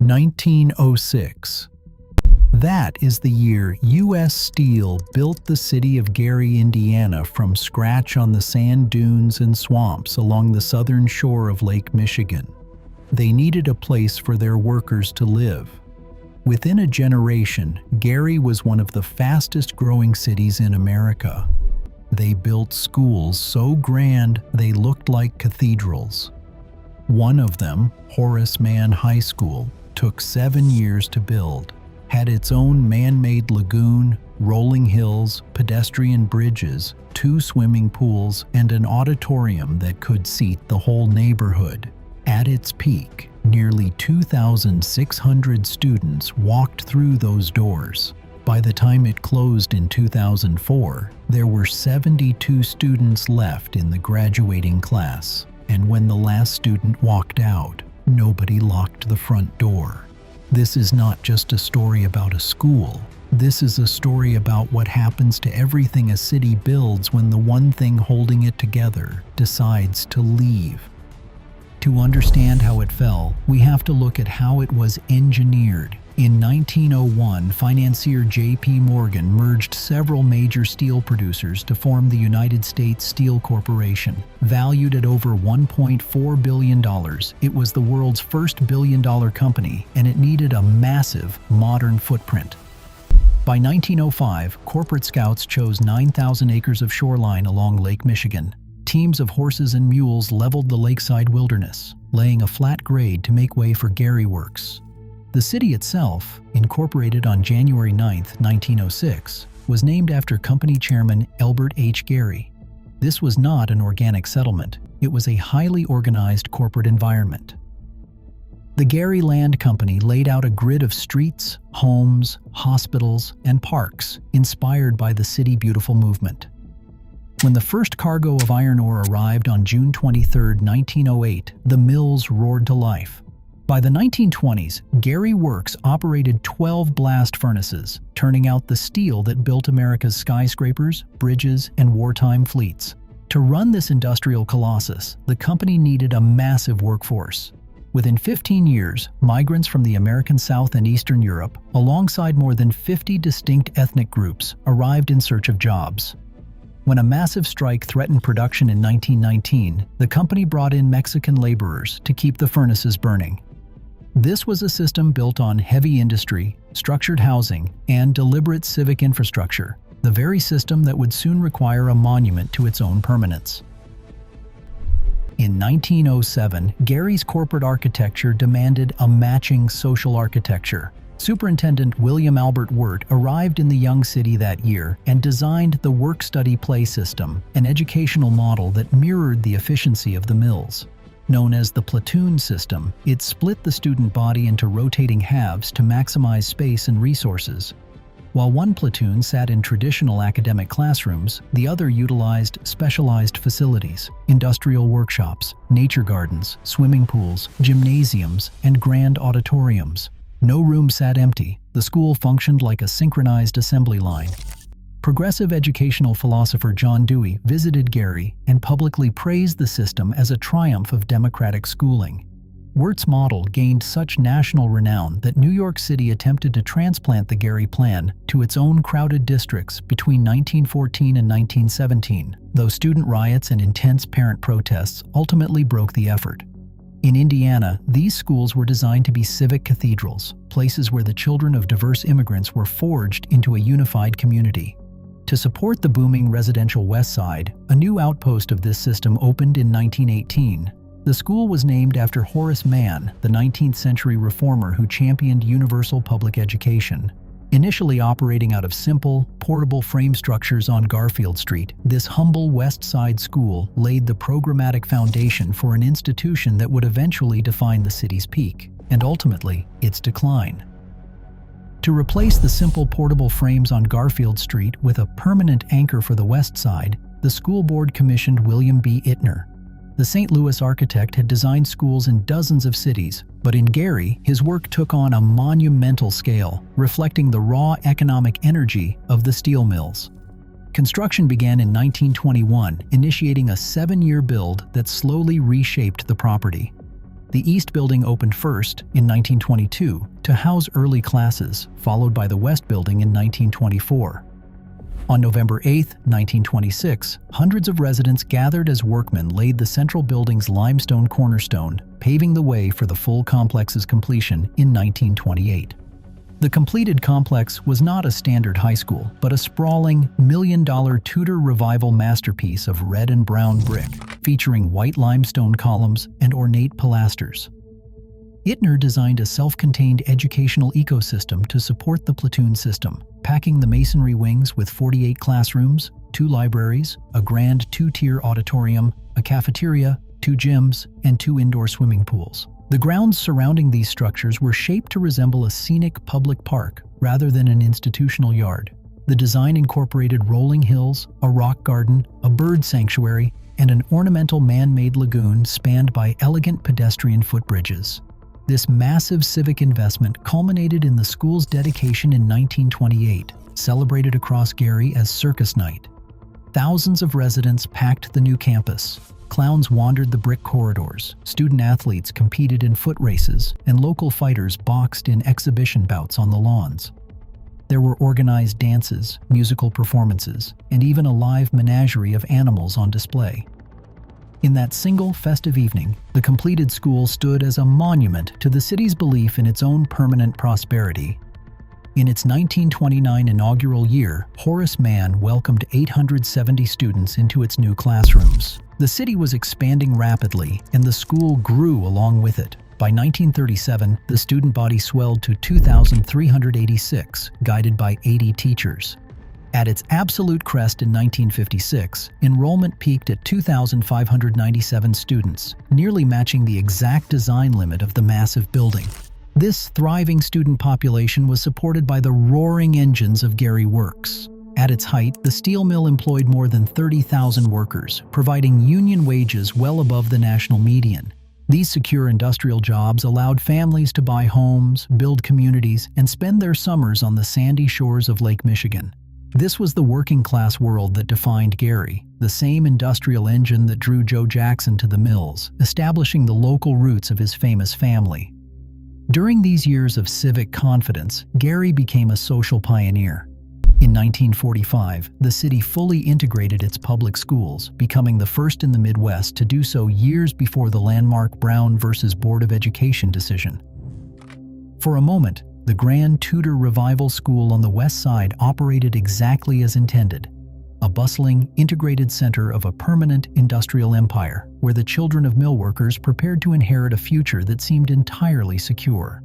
1906. That is the year U.S. Steel built the city of Gary, Indiana from scratch on the sand dunes and swamps along the southern shore of Lake Michigan. They needed a place for their workers to live. Within a generation, Gary was one of the fastest-growing cities in America. They built schools so grand they looked like cathedrals. One of them, Horace Mann High School, took 7 years to build, had its own man-made lagoon, rolling hills, pedestrian bridges, 2 swimming pools, and an auditorium that could seat the whole neighborhood. At its peak, nearly 2,600 students walked through those doors. By the time it closed in 2004, there were 72 students left in the graduating class, and when the last student walked out, nobody locked the front door. This is not just a story about a school. This is a story about what happens to everything a city builds when the one thing holding it together decides to leave. To understand how it fell, we have to look at how it was engineered. In 1901, financier J.P. Morgan merged several major steel producers to form the United States Steel Corporation. Valued at over $1.4 billion, it was the world's first billion-dollar company, and it needed a massive, modern footprint. By 1905, corporate scouts chose 9,000 acres of shoreline along Lake Michigan. Teams of horses and mules leveled the lakeside wilderness, laying a flat grade to make way for Gary Works. The city itself, incorporated on January 9, 1906, was named after company chairman Elbert H. Gary. This was not an organic settlement. It was a highly organized corporate environment. The Gary Land Company laid out a grid of streets, homes, hospitals, and parks inspired by the City Beautiful movement. When the first cargo of iron ore arrived on June 23, 1908, the mills roared to life. By the 1920s, Gary Works operated 12 blast furnaces, turning out the steel that built America's skyscrapers, bridges, and wartime fleets. To run this industrial colossus, the company needed a massive workforce. Within 15 years, migrants from the American South and Eastern Europe, alongside more than 50 distinct ethnic groups, arrived in search of jobs. When a massive strike threatened production in 1919, the company brought in Mexican laborers to keep the furnaces burning. This was a system built on heavy industry, structured housing, and deliberate civic infrastructure, the very system that would soon require a monument to its own permanence. In 1907, Gary's corporate architecture demanded a matching social architecture. Superintendent William Albert Wirt arrived in the young city that year and designed the work-study play system, an educational model that mirrored the efficiency of the mills. Known as the platoon system, it split the student body into rotating halves to maximize space and resources. While one platoon sat in traditional academic classrooms, the other utilized specialized facilities, industrial workshops, nature gardens, swimming pools, gymnasiums, and grand auditoriums. No room sat empty. The school functioned like a synchronized assembly line. Progressive educational philosopher John Dewey visited Gary and publicly praised the system as a triumph of democratic schooling. Wirt's model gained such national renown that New York City attempted to transplant the Gary plan to its own crowded districts between 1914 and 1917, though student riots and intense parent protests ultimately broke the effort. In Indiana, these schools were designed to be civic cathedrals, places where the children of diverse immigrants were forged into a unified community. To support the booming residential West Side, a new outpost of this system opened in 1918. The school was named after Horace Mann, the 19th century reformer who championed universal public education. Initially operating out of simple, portable frame structures on Garfield Street, this humble West Side school laid the programmatic foundation for an institution that would eventually define the city's peak, and ultimately, its decline. To replace the simple portable frames on Garfield Street with a permanent anchor for the West Side, the school board commissioned William B. Ittner. The St. Louis architect had designed schools in dozens of cities, but in Gary, his work took on a monumental scale, reflecting the raw economic energy of the steel mills. Construction began in 1921, initiating a 7-year build that slowly reshaped the property. The East Building opened first in 1922 to house early classes, followed by the West Building in 1924. On November 8, 1926, hundreds of residents gathered as workmen laid the central building's limestone cornerstone, paving the way for the full complex's completion in 1928. The completed complex was not a standard high school, but a sprawling, million-dollar Tudor Revival masterpiece of red and brown brick, featuring white limestone columns and ornate pilasters. Ittner designed a self-contained educational ecosystem to support the platoon system, packing the masonry wings with 48 classrooms, 2 libraries, a grand 2-tier auditorium, a cafeteria, 2 gyms, and 2 indoor swimming pools. The grounds surrounding these structures were shaped to resemble a scenic public park rather than an institutional yard. The design incorporated rolling hills, a rock garden, a bird sanctuary, and an ornamental man-made lagoon spanned by elegant pedestrian footbridges. This massive civic investment culminated in the school's dedication in 1928, celebrated across Gary as Circus Night. Thousands of residents packed the new campus. Clowns wandered the brick corridors, student-athletes competed in foot races, and local fighters boxed in exhibition bouts on the lawns. There were organized dances, musical performances, and even a live menagerie of animals on display. In that single festive evening, the completed school stood as a monument to the city's belief in its own permanent prosperity. In its 1929 inaugural year, Horace Mann welcomed 870 students into its new classrooms. The city was expanding rapidly, and the school grew along with it. By 1937, the student body swelled to 2,386, guided by 80 teachers. At its absolute crest in 1956, enrollment peaked at 2,597 students, nearly matching the exact design limit of the massive building. This thriving student population was supported by the roaring engines of Gary Works. At its height, the steel mill employed more than 30,000 workers, providing union wages well above the national median. These secure industrial jobs allowed families to buy homes, build communities, and spend their summers on the sandy shores of Lake Michigan. This was the working-class world that defined Gary, the same industrial engine that drew Joe Jackson to the mills, establishing the local roots of his famous family. During these years of civic confidence, Gary became a social pioneer. In 1945, the city fully integrated its public schools, becoming the first in the Midwest to do so years before the landmark Brown versus Board of Education decision. For a moment, the Grand Tudor Revival School on the west side operated exactly as intended, a bustling, integrated center of a permanent industrial empire where the children of mill workers prepared to inherit a future that seemed entirely secure.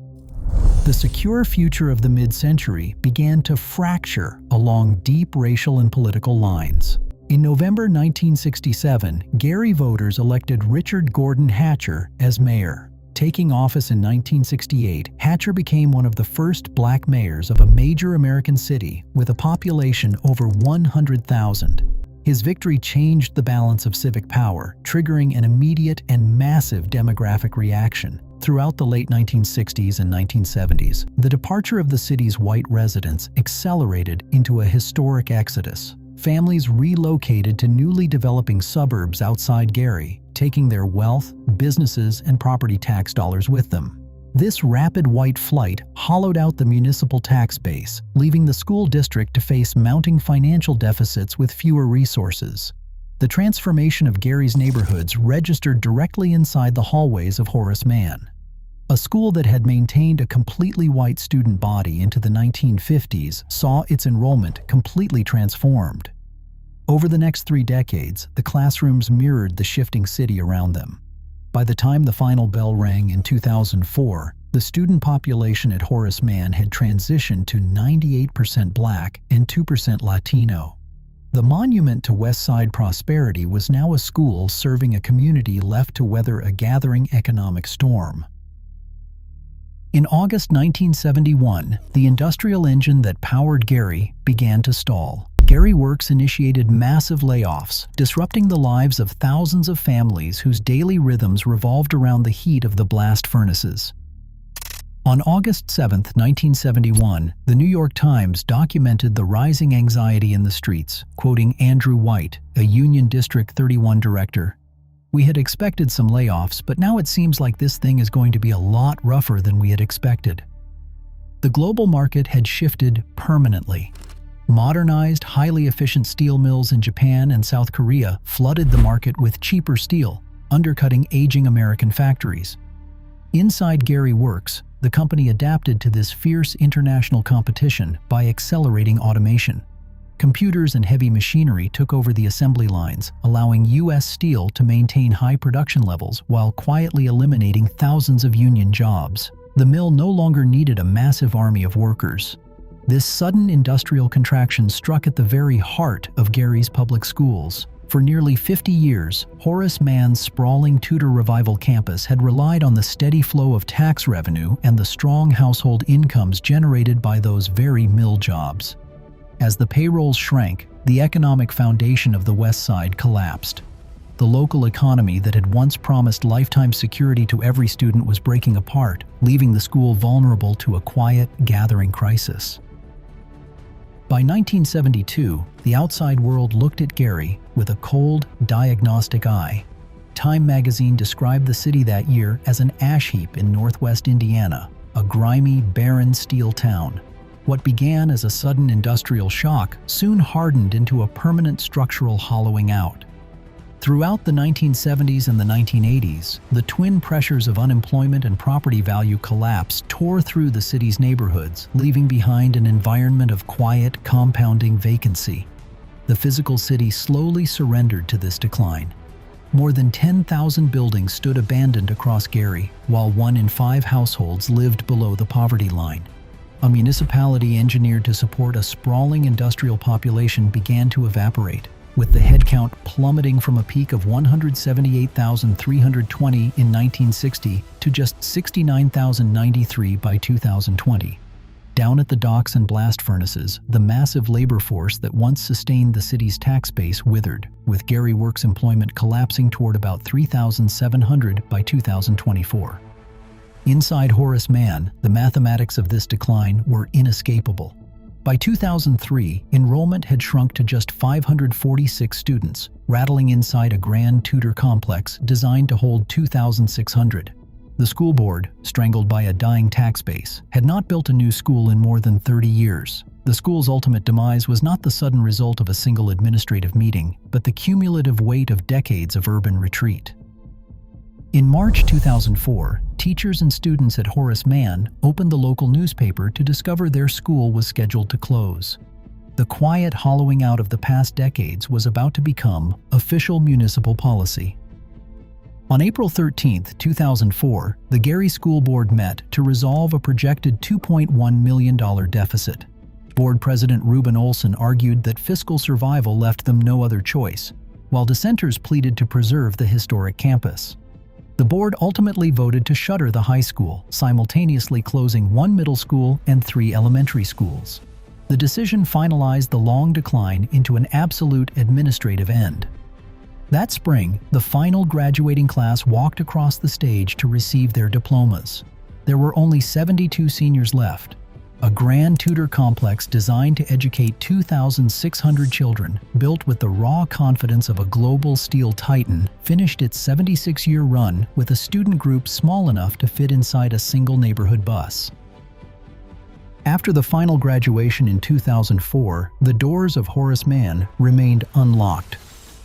The secure future of the mid-century began to fracture along deep racial and political lines. In November 1967, Gary voters elected Richard Gordon Hatcher as mayor. Taking office in 1968, Hatcher became one of the first black mayors of a major American city with a population over 100,000. His victory changed the balance of civic power, triggering an immediate and massive demographic reaction. Throughout the late 1960s and 1970s, the departure of the city's white residents accelerated into a historic exodus. Families relocated to newly developing suburbs outside Gary, taking their wealth, businesses, and property tax dollars with them. This rapid white flight hollowed out the municipal tax base, leaving the school district to face mounting financial deficits with fewer resources. The transformation of Gary's neighborhoods registered directly inside the hallways of Horace Mann. A school that had maintained a completely white student body into the 1950s saw its enrollment completely transformed. Over the next 3 decades, the classrooms mirrored the shifting city around them. By the time the final bell rang in 2004, the student population at Horace Mann had transitioned to 98% Black and 2% Latino. The monument to West Side prosperity was now a school serving a community left to weather a gathering economic storm. In August 1971, the industrial engine that powered Gary began to stall. Gary Works initiated massive layoffs, disrupting the lives of thousands of families whose daily rhythms revolved around the heat of the blast furnaces. On August 7, 1971, the New York Times documented the rising anxiety in the streets, quoting Andrew White, a Union District 31 director. We had expected some layoffs, but now it seems like this thing is going to be a lot rougher than we had expected. The global market had shifted permanently. Modernized, highly efficient steel mills in Japan and South Korea flooded the market with cheaper steel, undercutting aging American factories. Inside Gary Works, the company adapted to this fierce international competition by accelerating automation. Computers and heavy machinery took over the assembly lines, allowing U.S. Steel to maintain high production levels while quietly eliminating thousands of union jobs. The mill no longer needed a massive army of workers. This sudden industrial contraction struck at the very heart of Gary's public schools. For nearly 50 years, Horace Mann's sprawling Tudor Revival campus had relied on the steady flow of tax revenue and the strong household incomes generated by those very mill jobs. As the payrolls shrank, the economic foundation of the West Side collapsed. The local economy that had once promised lifetime security to every student was breaking apart, leaving the school vulnerable to a quiet, gathering crisis. By 1972, the outside world looked at Gary with a cold, diagnostic eye. Time magazine described the city that year as an ash heap in northwest Indiana, a grimy, barren steel town. What began as a sudden industrial shock soon hardened into a permanent structural hollowing out. Throughout the 1970s and the 1980s, the twin pressures of unemployment and property value collapse tore through the city's neighborhoods, leaving behind an environment of quiet, compounding vacancy. The physical city slowly surrendered to this decline. More than 10,000 buildings stood abandoned across Gary, while 1 in 5 households lived below the poverty line. A municipality engineered to support a sprawling industrial population began to evaporate, with the headcount plummeting from a peak of 178,320 in 1960 to just 69,093 by 2020. Down at the docks and blast furnaces, the massive labor force that once sustained the city's tax base withered, with Gary Works employment collapsing toward about 3,700 by 2024. Inside Horace Mann, the mathematics of this decline were inescapable. By 2003, enrollment had shrunk to just 546 students, rattling inside a grand Tudor complex designed to hold 2,600. The school board, strangled by a dying tax base, had not built a new school in more than 30 years. The school's ultimate demise was not the sudden result of a single administrative meeting, but the cumulative weight of decades of urban retreat. In March 2004, teachers and students at Horace Mann opened the local newspaper to discover their school was scheduled to close. The quiet hollowing out of the past decades was about to become official municipal policy. On April 13, 2004, the Gary School Board met to resolve a projected $2.1 million deficit. Board President Reuben Olson argued that fiscal survival left them no other choice, while dissenters pleaded to preserve the historic campus. The board ultimately voted to shutter the high school, simultaneously closing 1 middle school and 3 elementary schools. The decision finalized the long decline into an absolute administrative end. That spring, the final graduating class walked across the stage to receive their diplomas. There were only 72 seniors left. A grand Tudor complex designed to educate 2,600 children, built with the raw confidence of a global steel titan, finished its 76-year run with a student group small enough to fit inside a single neighborhood bus. After the final graduation in 2004, the doors of Horace Mann remained unlocked.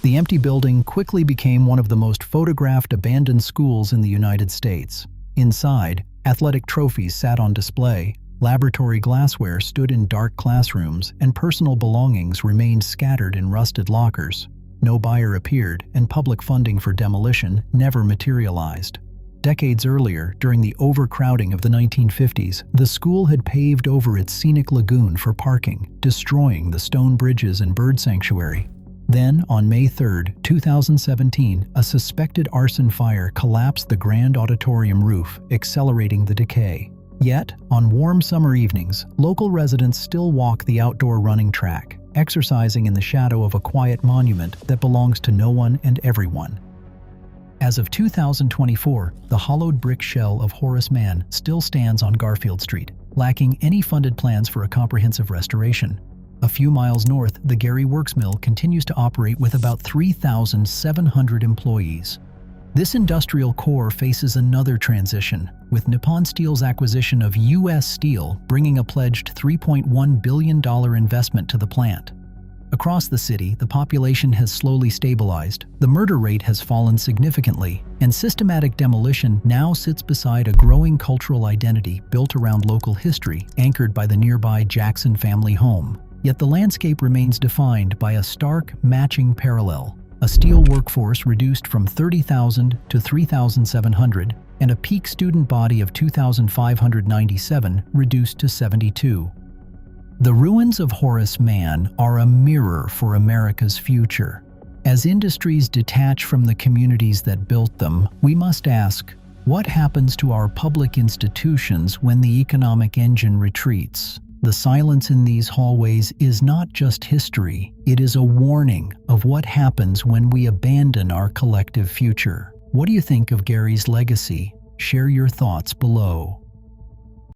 The empty building quickly became one of the most photographed abandoned schools in the United States. Inside, athletic trophies sat on display, laboratory glassware stood in dark classrooms, and personal belongings remained scattered in rusted lockers. No buyer appeared, and public funding for demolition never materialized. Decades earlier, during the overcrowding of the 1950s, the school had paved over its scenic lagoon for parking, destroying the stone bridges and bird sanctuary. Then, on May 3, 2017, a suspected arson fire collapsed the grand auditorium roof, accelerating the decay. Yet, on warm summer evenings, local residents still walk the outdoor running track, exercising in the shadow of a quiet monument that belongs to no one and everyone. As of 2024, the hollowed brick shell of Horace Mann still stands on Garfield Street, lacking any funded plans for a comprehensive restoration. A few miles north, the Gary Works Mill continues to operate with about 3,700 employees. This industrial core faces another transition, with Nippon Steel's acquisition of U.S. Steel bringing a pledged $3.1 billion investment to the plant. Across the city, the population has slowly stabilized, the murder rate has fallen significantly, and systematic demolition now sits beside a growing cultural identity built around local history, anchored by the nearby Jackson family home. Yet the landscape remains defined by a stark, matching parallel: a steel workforce reduced from 30,000 to 3,700, and a peak student body of 2,597 reduced to 72. The ruins of Horace Mann are a mirror for America's future. As industries detach from the communities that built them, we must ask, what happens to our public institutions when the economic engine retreats? The silence in these hallways is not just history, it is a warning of what happens when we abandon our collective future. What do you think of Gary's legacy? Share your thoughts below.